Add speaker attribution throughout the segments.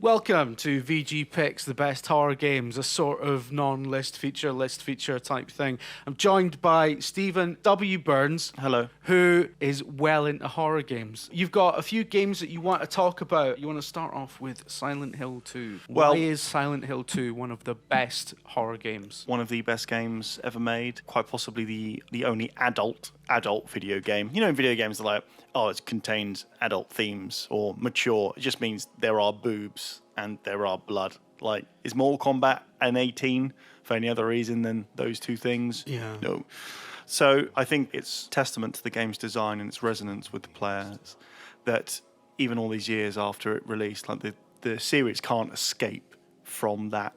Speaker 1: Welcome to VG Picks, the best horror games, a sort of non-list feature, list feature type thing. I'm joined by Stephen W. Burns.
Speaker 2: Hello.
Speaker 1: Who is well into horror games. You've got a few games that you want to talk about. You want to start off with Silent Hill 2.
Speaker 2: Well,
Speaker 1: why is Silent Hill 2 one of the best horror games?
Speaker 2: One of the best games ever made. Quite possibly the only adult video game. You know, in video games are like, oh, it contains adult themes or mature. It just means there are boobs and there are blood. Like, is Mortal Kombat an 18 for any other reason than those two things?
Speaker 1: Yeah.
Speaker 2: No. So I think it's testament to the game's design and its resonance with the players that even all these years after it released, like the series can't escape from that,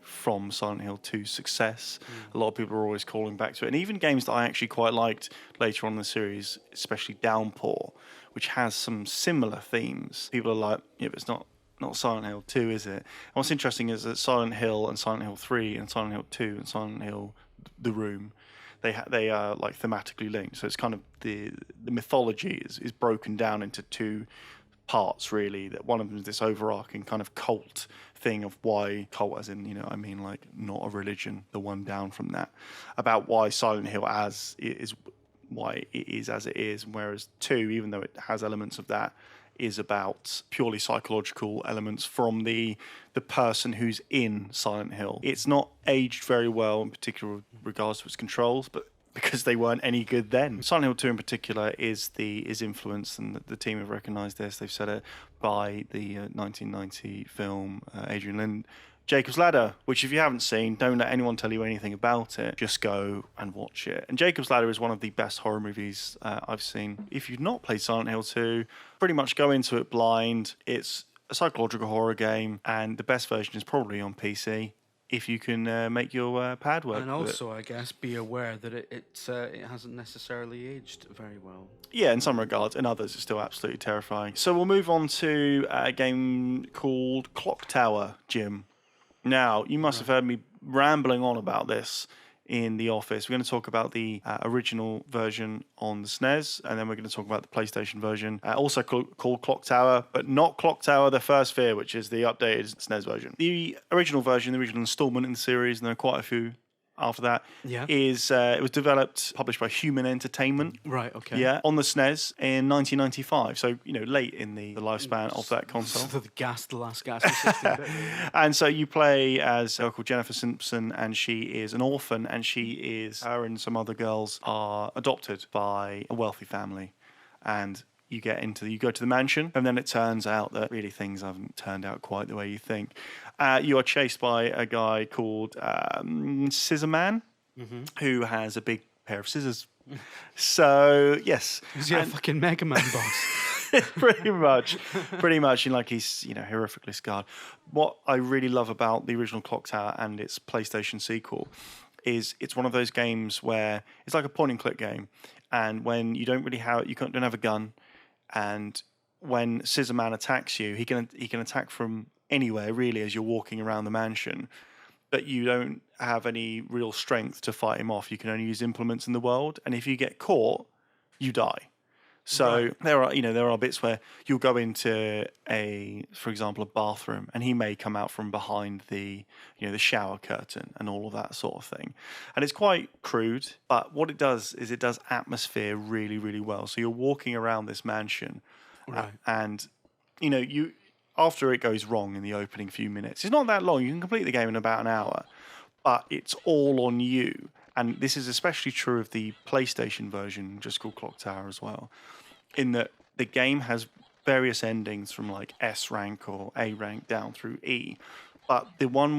Speaker 2: from Silent Hill 2's success. A lot of people are always calling back to it. And even games that I actually quite liked later on in the series, especially Downpour, which has some similar themes. People are like, yeah, but it's not Silent Hill 2, is it? And what's interesting is that Silent Hill and Silent Hill 3 and Silent Hill 2 and Silent Hill The Room, they are like thematically linked. So it's kind of the mythology is broken down into two parts, really. That one of them is this overarching kind of cult thing of why cult, as in, I mean, like not a religion, the one down from that, about why Silent Hill why it is as it is, whereas 2, even though it has elements of that, is about purely psychological elements from the person who's in Silent Hill. It's not aged very well, in particular with regards to its controls, but because they weren't any good then. Silent Hill 2 in particular is influenced, and the team have recognised this, they've said it, by the 1990 film Adrian Lyne, Jacob's Ladder, which if you haven't seen, don't let anyone tell you anything about it. Just go and watch it. And Jacob's Ladder is one of the best horror movies I've seen. If you've not played Silent Hill 2, pretty much go into it blind. It's a psychological horror game, and the best version is probably on PC, if you can make your pad work.
Speaker 1: And also, I guess, be aware that it hasn't necessarily aged very well.
Speaker 2: Yeah, in some regards. In others, it's still absolutely terrifying. So we'll move on to a game called Clock Tower, Jim. Now, you must have heard me rambling on about this in the office. We're going to talk about the original version on the SNES, and then we're going to talk about the PlayStation version, also called Clock Tower, but not Clock Tower The First Fear, which is the updated SNES version. The original version, the original installment in the series, and there are quite a few after that, is it was published by Human Entertainment.
Speaker 1: Right, okay.
Speaker 2: Yeah, on the SNES in 1995. So, late in the lifespan of that console.
Speaker 1: So the last gas was 16-bit.
Speaker 2: And so you play as a girl called Jennifer Simpson, and she is an orphan, and her and some other girls are adopted by a wealthy family. And you go to the mansion, and then it turns out that really things haven't turned out quite the way you think. You are chased by a guy called Scissor Man, who has a big pair of scissors. So, yes.
Speaker 1: Is he a fucking Mega Man boss?
Speaker 2: pretty much. And like he's, horrifically scarred. What I really love about the original Clock Tower and its PlayStation sequel is it's one of those games where it's like a point and click game, and when you don't have a gun, and when Scissor Man attacks you, he can attack from anywhere really as you're walking around the mansion, but you don't have any real strength to fight him off. You can only use implements in the world, and if you get caught, you die. So there are bits where you'll go into for example, a bathroom, and he may come out from behind the shower curtain and all of that sort of thing. And it's quite crude, but what it does is it does atmosphere really, really well. So you're walking around this mansion, and you after it goes wrong in the opening few minutes, it's not that long. You can complete the game in about an hour, but it's all on you. And this is especially true of the PlayStation version, just called Clock Tower as well, in that the game has various endings from like S rank or A rank down through E. But the one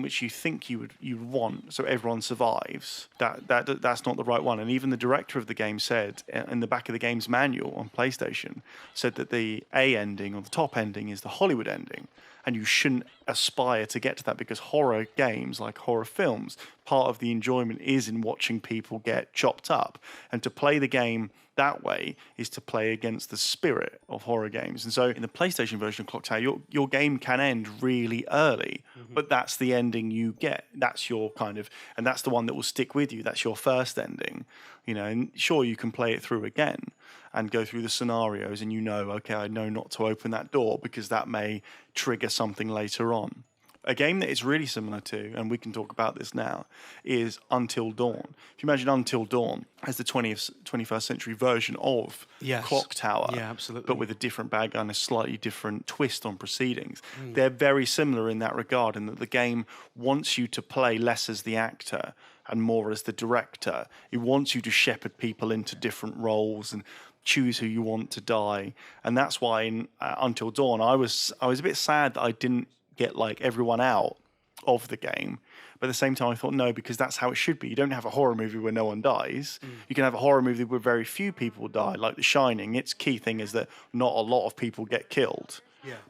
Speaker 2: which you think you would want, so everyone survives, that's not the right one. And even the director of the game said in the back of the game's manual on PlayStation, said that the A ending or the top ending is the Hollywood ending. And you shouldn't aspire to get to that, because horror games, like horror films, part of the enjoyment is in watching people get chopped up. And to play the game that way is to play against the spirit of horror games. And so in the PlayStation version of Clock Tower, your game can end really early, but that's the ending you get. That's your and that's the one that will stick with you. That's your first ending, and sure, you can play it through again. and go through the scenarios, and okay, I know not to open that door because that may trigger something later on. A game that is really similar to, and we can talk about this now, is Until Dawn. If you imagine Until Dawn as the 21st century version of Clock Tower,
Speaker 1: absolutely,
Speaker 2: but with a different bag and a slightly different twist on proceedings. They're very similar in that regard, in that the game wants you to play less as the actor and more as the director. It wants you to shepherd people into different roles and choose who you want to die. And that's why in Until Dawn, I was a bit sad that I didn't get like everyone out of the game, but at the same time I thought no, because that's how it should be. You don't have a horror movie where no one dies. You can have a horror movie where very few people die, like The Shining. Its key thing is that not a lot of people get killed,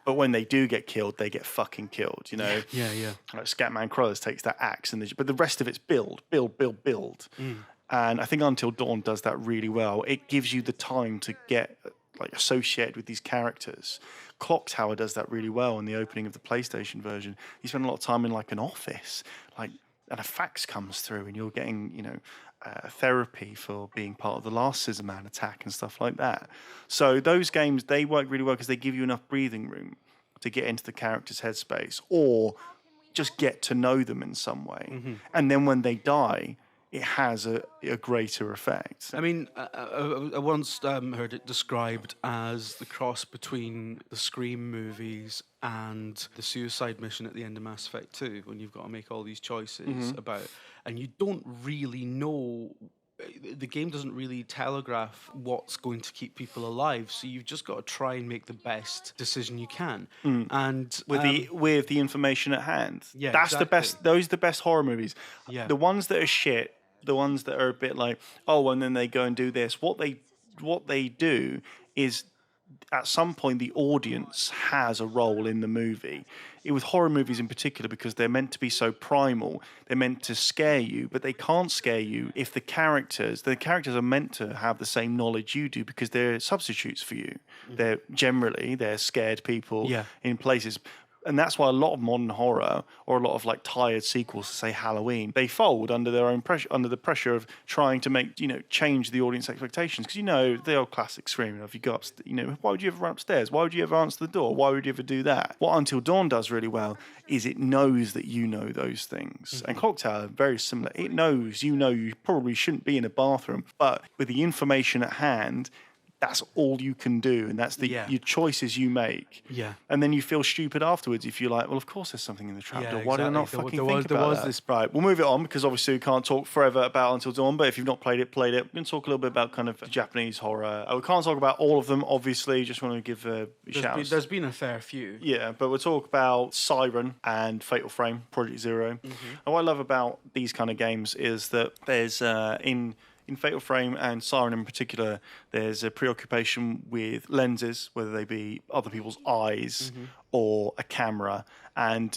Speaker 2: but when they do get killed, they get fucking killed, you know. Like Scatman Crothers takes that axe, but the rest of it's build. And I think Until Dawn does that really well. It gives you the time to get like associated with these characters. Clock Tower does that really well in the opening of the PlayStation version. You spend a lot of time in like an office, and a fax comes through, and you're getting, therapy for being part of the last Scissor Man attack and stuff like that. So those games, they work really well because they give you enough breathing room to get into the character's headspace or just get to know them in some way. And then when they die, it has a greater effect.
Speaker 1: I mean, I once heard it described as the cross between the Scream movies and the suicide mission at the end of Mass Effect 2, when you've got to make all these choices and you don't really know. The game doesn't really telegraph what's going to keep people alive, so you've just got to try and make the best decision you can. And
Speaker 2: with the information at hand, that's
Speaker 1: exactly.
Speaker 2: the best. Those are the best horror movies. The ones that are shit, the ones that are a bit like, oh, and then they go and do this. What they do is, at some point, the audience has a role in the movie. With horror movies in particular, because they're meant to be so primal, they're meant to scare you, but they can't scare you if the characters are meant to have the same knowledge you do, because they're substitutes for you. They're scared people in places. And that's why a lot of modern horror, or a lot of like tired sequels to say Halloween, they fold under their own pressure, under the pressure of trying to make, change the audience expectations. Because the old classic Scream, if you go up, why would you ever run upstairs? Why would you ever answer the door? Why would you ever do that? What Until Dawn does really well is it knows that you know those things. And Clock Tower, very similar. It knows you probably shouldn't be in a bathroom, but with the information at hand, that's all you can do, and that's your choices you make. And then you feel stupid afterwards if you're like, well, of course there's something in the trapdoor. Why did I not fucking think about that? Right, we'll move it on, because obviously we can't talk forever about Until Dawn, but if you've not played it. We're going to talk a little bit about kind of Japanese horror. We can't talk about all of them, obviously. Just want to give a shout.
Speaker 1: There's been a fair few.
Speaker 2: Yeah, but we'll talk about Siren and Fatal Frame, Project Zero. And what I love about these kind of games is that there's in Fatal Frame and Siren in particular, there's a preoccupation with lenses, whether they be other people's eyes or a camera, and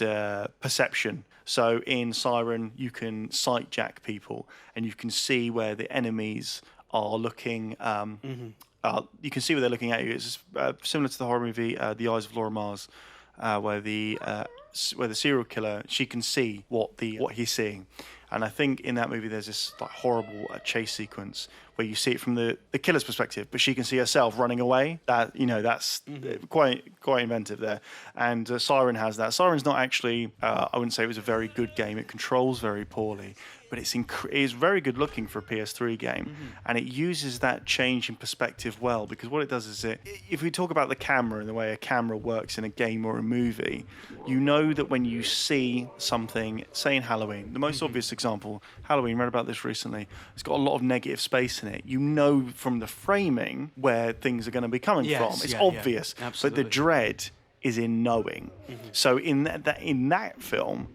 Speaker 2: perception. So in Siren, you can sight jack people, and you can see where the enemies are looking. You can see where they're looking at you. It's similar to the horror movie The Eyes of Laura Mars, where the serial killer, she can see what he's seeing. And I think in that movie there's this like horrible chase sequence where you see it from the killer's perspective, but she can see herself running away. That's quite inventive there. And Siren has that. Siren's not actually, I wouldn't say it was a very good game. It controls very poorly, but it is very good looking for a PS3 game. And it uses that change in perspective well, because what it does is if we talk about the camera and the way a camera works in a game or a movie, you know that when you see something, say in Halloween, the most obvious example, Halloween, read about this recently, it's got a lot of negative space in it. You know from the framing where things are going to be coming from. It's obvious, but the dread is in knowing. So in that film,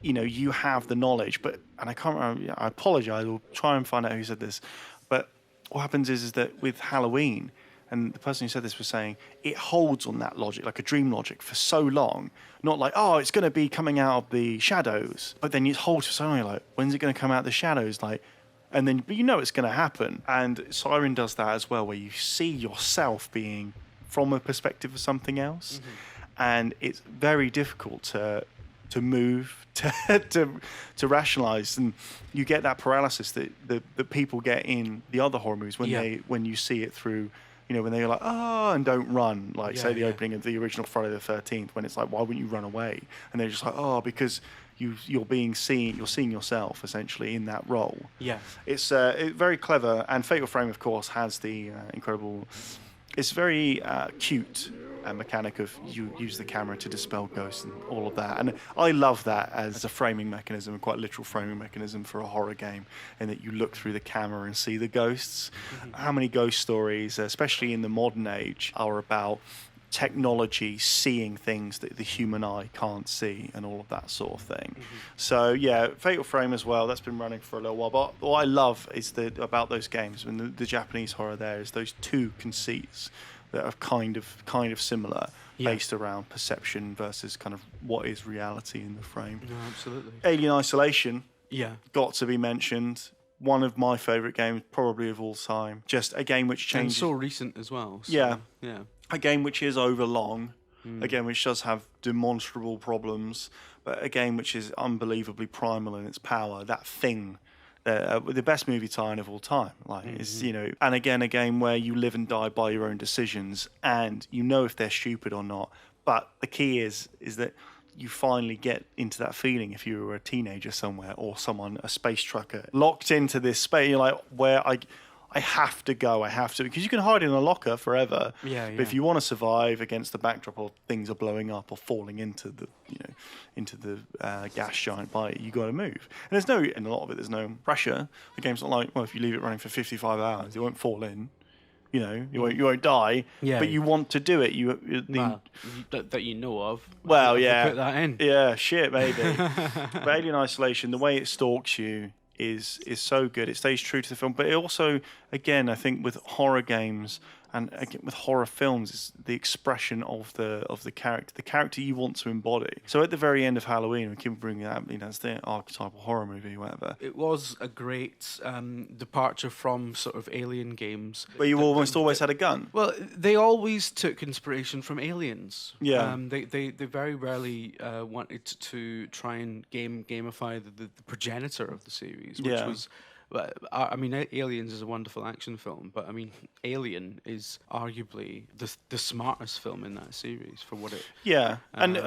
Speaker 2: you have the knowledge, and I can't remember, I apologize, we'll try and find out who said this, but what happens is that with Halloween, and the person who said this was saying, it holds on that logic, like a dream logic, for so long. Not like, oh, it's going to be coming out of the shadows. But then it holds for so long, like, when's it going to come out of the shadows? But it's going to happen. And Siren does that as well, where you see yourself being from a perspective of something else. And it's very difficult to to move, to rationalize, and you get that paralysis that people get in the other horror movies when you see it through, when they're like, oh, and don't run, like say the opening of the original Friday the 13th, when it's like, why wouldn't you run away? And they're just like, oh, because you're seeing yourself essentially in that role. Yeah, it's very clever, and Fatal Frame, of course, has the incredible. It's very cute mechanic of you use the camera to dispel ghosts and all of that, and I love that as a framing mechanism, a quite literal framing mechanism for a horror game, in that you look through the camera and see the ghosts. How many ghost stories, especially in the modern age, are about technology seeing things that the human eye can't see and all of that sort of thing. So yeah, Fatal Frame as well, that's been running for a little while, but what I love is about those games, and the Japanese horror there, is those two conceits that are kind of similar, based around perception versus kind of what is reality in the frame.
Speaker 1: No, absolutely.
Speaker 2: Alien Isolation, got to be mentioned. One of my favourite games, probably of all time. Just a game which changes.
Speaker 1: And so recent as well. So, yeah.
Speaker 2: A game which is overlong, a game which does have demonstrable problems, but a game which is unbelievably primal in its power. That thing, the best movie tie-in of all time. Like is and again a game where you live and die by your own decisions, and you know if they're stupid or not. But the key is that you finally get into that feeling if you were a teenager somewhere, or a space trucker locked into this space. You're like, where I have to go, because you can hide in a locker forever. But if you want to survive against the backdrop, or things are blowing up or falling into the gas giant bite, you got to move. And in a lot of it, there's no pressure. The game's not like, well, if you leave it running for 55 hours, it won't fall in. You won't die, but you want to do it.
Speaker 1: That you know of.
Speaker 2: Well,
Speaker 1: put that in.
Speaker 2: Yeah, shit, maybe. But Alien Isolation, the way it stalks you is so good. It stays true to the film, but it also, again, I think with horror games and again with horror films, is the expression of the character you want to embody. So at the very end of Halloween, we keep bringing that, it's the archetypal horror movie, whatever.
Speaker 1: It was a great departure from sort of Alien games,
Speaker 2: where you almost always had a gun.
Speaker 1: Well, they always took inspiration from Aliens.
Speaker 2: Yeah.
Speaker 1: They very rarely wanted to try and gamify the progenitor of the series, which was. I mean, Aliens is a wonderful action film, but I mean, Alien is arguably the smartest film in that series for what it.
Speaker 2: Yeah, and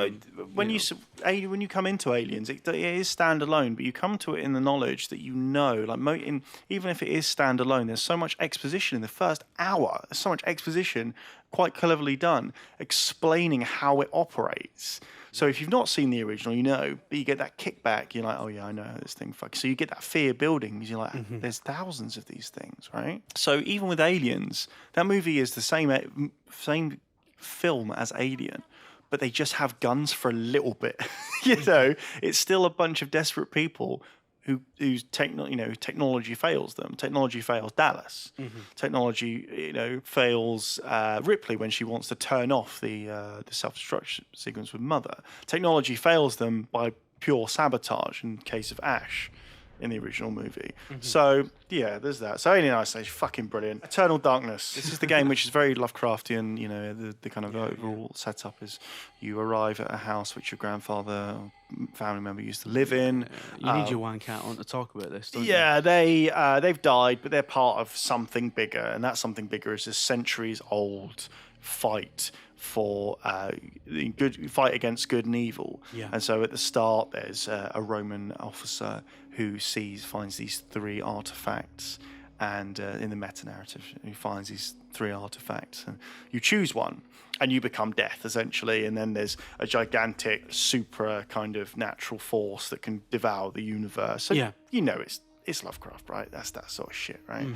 Speaker 2: when you come into Aliens, it is standalone, but you come to it in the knowledge that even if it is standalone, there's so much exposition in the first hour. There's so much exposition, quite cleverly done, explaining how it operates. So if you've not seen the original, but you get that kickback. You're like, oh yeah, I know how this thing fucks. So you get that fear building, because you're like, there's thousands of these things, right? So even with Aliens, that movie is the same film as Alien, but they just have guns for a little bit. It's still a bunch of desperate people whose technology fails them. Technology fails Dallas. Technology, fails Ripley when she wants to turn off the self-destruction sequence with Mother. Technology fails them by pure sabotage in case of Ash in the original movie. So yeah, there's that. So Alien Isolation, fucking brilliant. Eternal Darkness. This is the game which is very Lovecraftian. The kind of overall setup is you arrive at a house which your grandfather, family member used to live in.
Speaker 1: You need your one cat on to talk about this, don't you?
Speaker 2: Yeah, they've died, but they're part of something bigger, and that something bigger is a centuries-old fight for fight against good and evil. And so at the start, there's a Roman officer who finds these three artifacts, and in the meta-narrative, he finds these three artifacts, and you choose one, and you become death, essentially, and then there's a gigantic, super kind of natural force that can devour the universe. So it's Lovecraft, right? That's that sort of shit, right?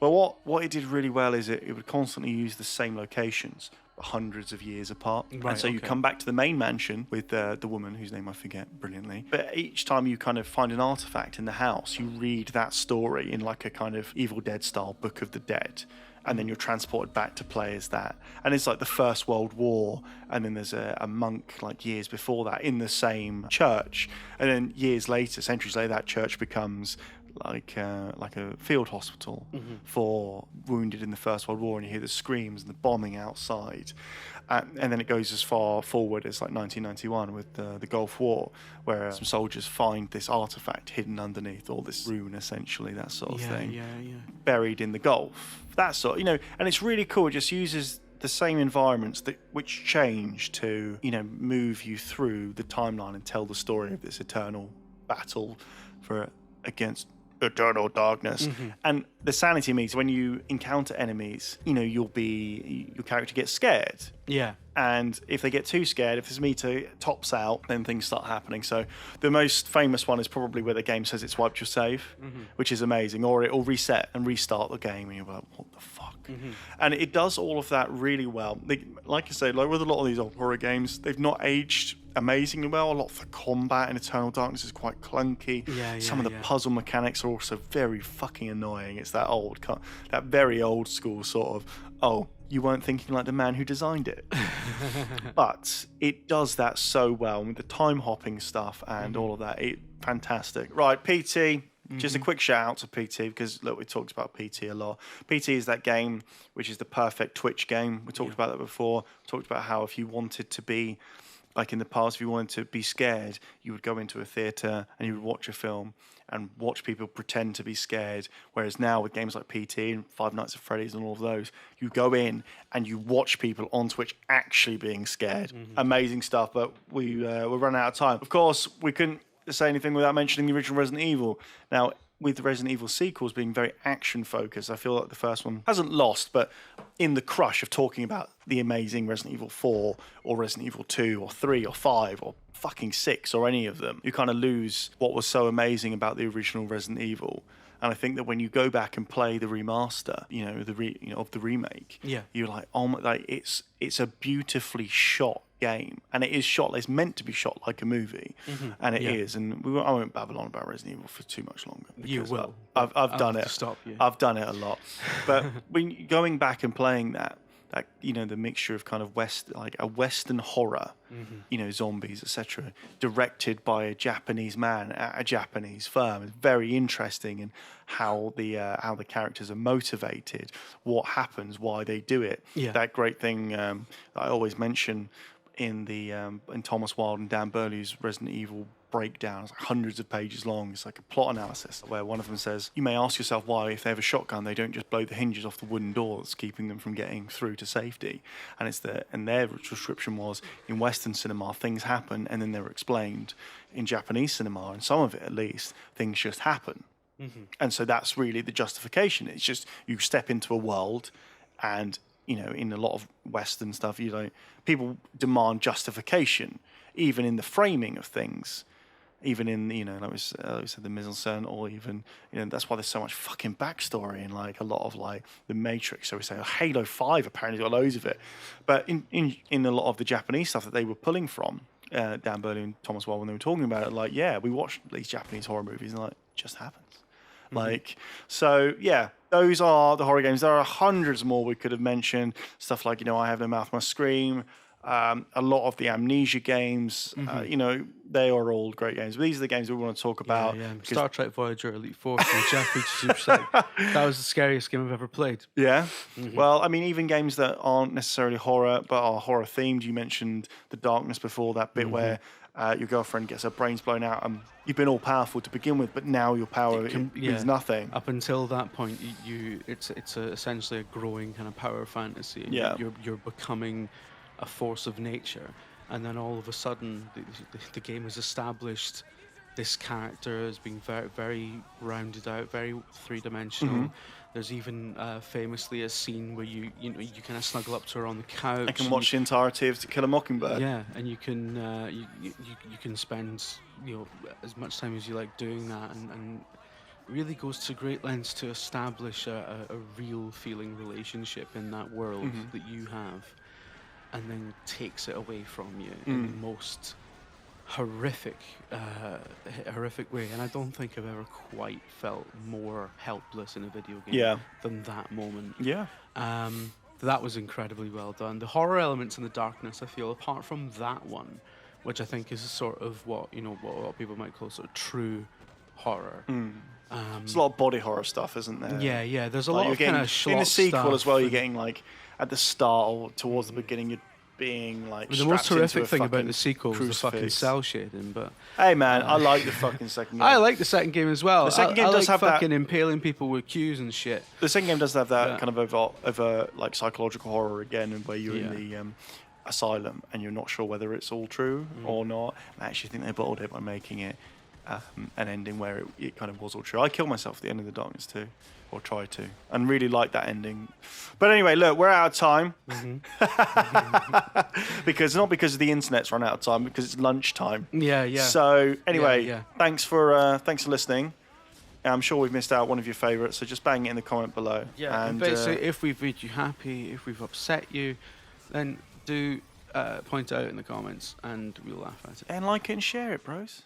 Speaker 2: Well, what it did really well is it would constantly use the same locations, hundreds of years apart. Right, and so you come back to the main mansion with the woman whose name I forget brilliantly. But each time you kind of find an artifact in the house, you read that story in like a kind of Evil Dead style Book of the Dead. And then you're transported back to play as that. And it's like the First World War. And then there's a monk like years before that in the same church. And then years later, centuries later, that church becomes like a field hospital for wounded in the First World War, and you hear the screams and the bombing outside, and then it goes as far forward as like 1991 with the Gulf War, where some soldiers find this artifact hidden underneath, or this rune essentially, that sort of thing, buried in the Gulf. That sort, and it's really cool. It just uses the same environments which change to move you through the timeline and tell the story of this eternal battle against eternal darkness. And the sanity means when you encounter enemies, your character gets scared.
Speaker 1: Yeah.
Speaker 2: And if they get too scared, if this meter tops out, then things start happening. So the most famous one is probably where the game says it's wiped your save, which is amazing. Or it'll reset and restart the game, and you're like, what the fuck? And it does all of that really well. Like I say, like with a lot of these old horror games, they've not aged amazingly well. A lot of the combat in Eternal Darkness is quite clunky. Some of the puzzle mechanics are also very fucking annoying. It's that very old school sort of, you weren't thinking like the man who designed it. But it does that so well with the time hopping stuff and all of that. Fantastic. Right, PT. Just a quick shout out to PT, because look, we talked about PT a lot. PT is that game which is the perfect Twitch game. We talked about that before. We talked about how if you wanted to be, like in the past, if you wanted to be scared, you would go into a theatre and you would watch a film and watch people pretend to be scared. Whereas now with games like PT and Five Nights at Freddy's and all of those, you go in and you watch people on Twitch actually being scared. Amazing stuff, but we're running out of time. Of course, we couldn't say anything without mentioning the original Resident Evil. Now, with the Resident Evil sequels being very action-focused, I feel like the first one hasn't lost, but in the crush of talking about the amazing Resident Evil 4 or Resident Evil 2 or 3 or 5 or fucking 6 or any of them, you kind of lose what was so amazing about the original Resident Evil. And I think that when you go back and play the remaster, of the remake, you're like, oh my, like it's a beautifully shot game, and it is shot. It's meant to be shot like a movie, and it is. And I won't babble on about Resident Evil for too much longer.
Speaker 1: You will.
Speaker 2: I've done it.
Speaker 1: Stop you.
Speaker 2: I've done it a lot, but when going back and playing that the mixture of kind of a Western horror, zombies, etc., directed by a Japanese man at a Japanese firm, is very interesting, and how the characters are motivated, what happens, why they do it. That great thing that I always mention in Thomas Wilde and Dan Burley's Resident Evil breakdown. It's like hundreds of pages long. It's like a plot analysis where one of them says, you may ask yourself why, if they have a shotgun, they don't just blow the hinges off the wooden door that's keeping them from getting through to safety. And their description was, in Western cinema, things happen and then they're explained. In Japanese cinema, and some of it at least, things just happen. And so that's really the justification. It's just you step into a world, and in a lot of Western stuff, people demand justification, even in the framing of things. Even in, like we said, the mise-en-scène, or even, that's why there's so much fucking backstory in, like, a lot of, like, The Matrix. So we say, Halo 5 apparently got loads of it. But in a lot of the Japanese stuff that they were pulling from, Dan Burley and Thomas Wilde, when they were talking about it, like, we watched these Japanese horror movies, and, like, it just happens. Those are the horror games. There are hundreds more we could have mentioned. Stuff like, I Have No Mouth Must Scream. A lot of the Amnesia games, they are all great games. But these are the games we want to talk about.
Speaker 1: Star Trek Voyager Elite Force and Jeff Reach Super Sight. That was the scariest game I've ever played. Yeah.
Speaker 2: Well, I mean, even games that aren't necessarily horror, but are horror themed. You mentioned The Darkness before, that bit where your girlfriend gets her brains blown out, and you've been all powerful to begin with, but now your power means nothing.
Speaker 1: Up until that point, it's essentially a growing kind of power fantasy. You're becoming a force of nature, and then all of a sudden the game has established this character as being very, very rounded out, very three-dimensional. There's even famously a scene where you kind of snuggle up to her on the couch.
Speaker 2: I can watch the entirety of To Kill a Mockingbird.
Speaker 1: Yeah, and you can spend as much time as you like doing that, and really goes to great lengths to establish a real feeling relationship in that world that you have, and then takes it away from you in the most horrific way. And I don't think I've ever quite felt more helpless in a video game than that moment. That was incredibly well done. The horror elements in The Darkness, I feel, apart from that one, which I think is sort of what a lot of people might call sort of true horror.
Speaker 2: There's a lot of body horror stuff, isn't there?
Speaker 1: Yeah. There's a
Speaker 2: Like,
Speaker 1: lot
Speaker 2: you're
Speaker 1: of kind
Speaker 2: getting
Speaker 1: of schlock
Speaker 2: in the sequel
Speaker 1: stuff
Speaker 2: as well. You're
Speaker 1: and-
Speaker 2: getting like at the start or towards the beginning, you're being like
Speaker 1: the most
Speaker 2: strapped into
Speaker 1: horrific
Speaker 2: a
Speaker 1: thing about
Speaker 2: fucking
Speaker 1: the sequel is the fucking
Speaker 2: crucifix.
Speaker 1: cell shading, but
Speaker 2: Hey man, I like the fucking second game.
Speaker 1: I like the second game as well.
Speaker 2: The second game
Speaker 1: I
Speaker 2: does
Speaker 1: like
Speaker 2: have that-
Speaker 1: fucking impaling people with cues and shit.
Speaker 2: The second game does have that
Speaker 1: Yeah.
Speaker 2: kind of over like psychological horror again, and where you're
Speaker 1: Yeah.
Speaker 2: in the asylum and you're not sure whether it's all true or not. I actually think they bottled it by making it an ending where it kind of was all true. I killed myself at the end of the darkness too, or tried to, and really liked that ending. But anyway, look, we're out of time because not the internet's run out of time, because it's lunchtime.
Speaker 1: Yeah.
Speaker 2: So anyway,
Speaker 1: Yeah.
Speaker 2: thanks for listening. I'm sure we've missed out one of your favourites, so just bang it in the comment below.
Speaker 1: Yeah, and
Speaker 2: and
Speaker 1: basically, if we've made you happy, if we've upset you, then do point it out in the comments, and we'll laugh at it.
Speaker 2: and like it and share it, bros.